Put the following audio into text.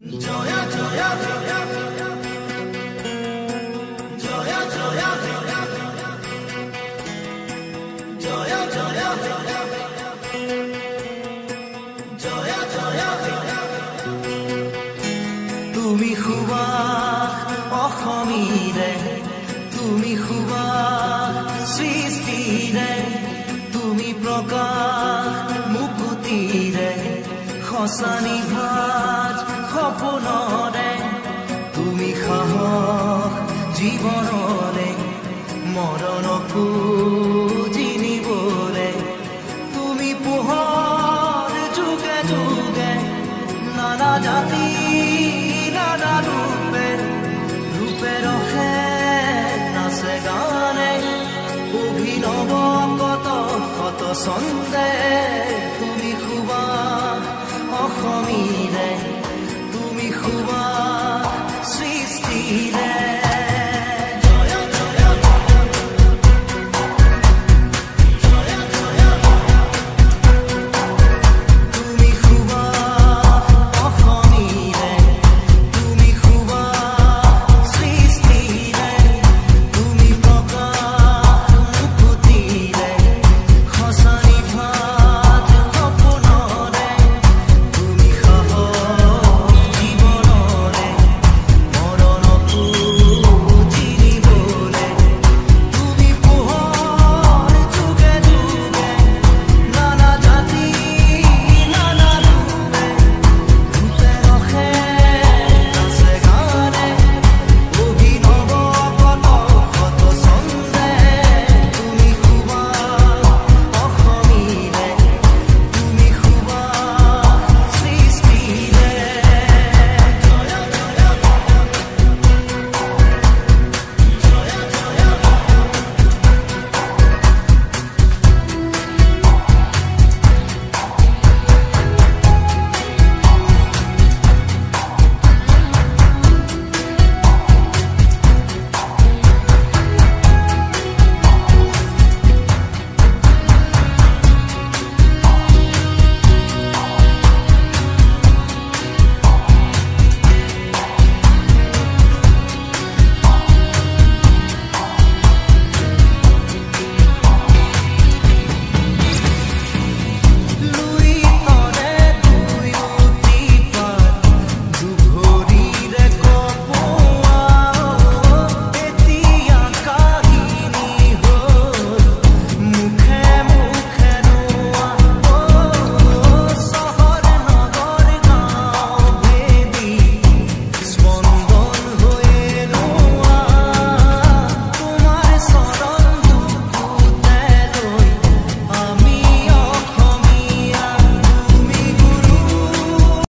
জয়া জয়া জয়া জয়া জয়া জয়া জয়া জয়া জয়া তুমি সুবাস অসমীৰে তুমি সুবাস সৃষ্টিৰে তুমি প্ৰকাশ মুকুতিৰে খসানি ভাজ সপোনৰে তুমি সাহস জীৱনৰে মৰণকো জিনিবৰে তুমি পোহৰ যুগে যুগে নানা জাতি নানা ৰূপে ৰূপে ৰখে নাচে গানে অভিনৱ কত কত ছন্দে তুমি সুবাস অসমীৰে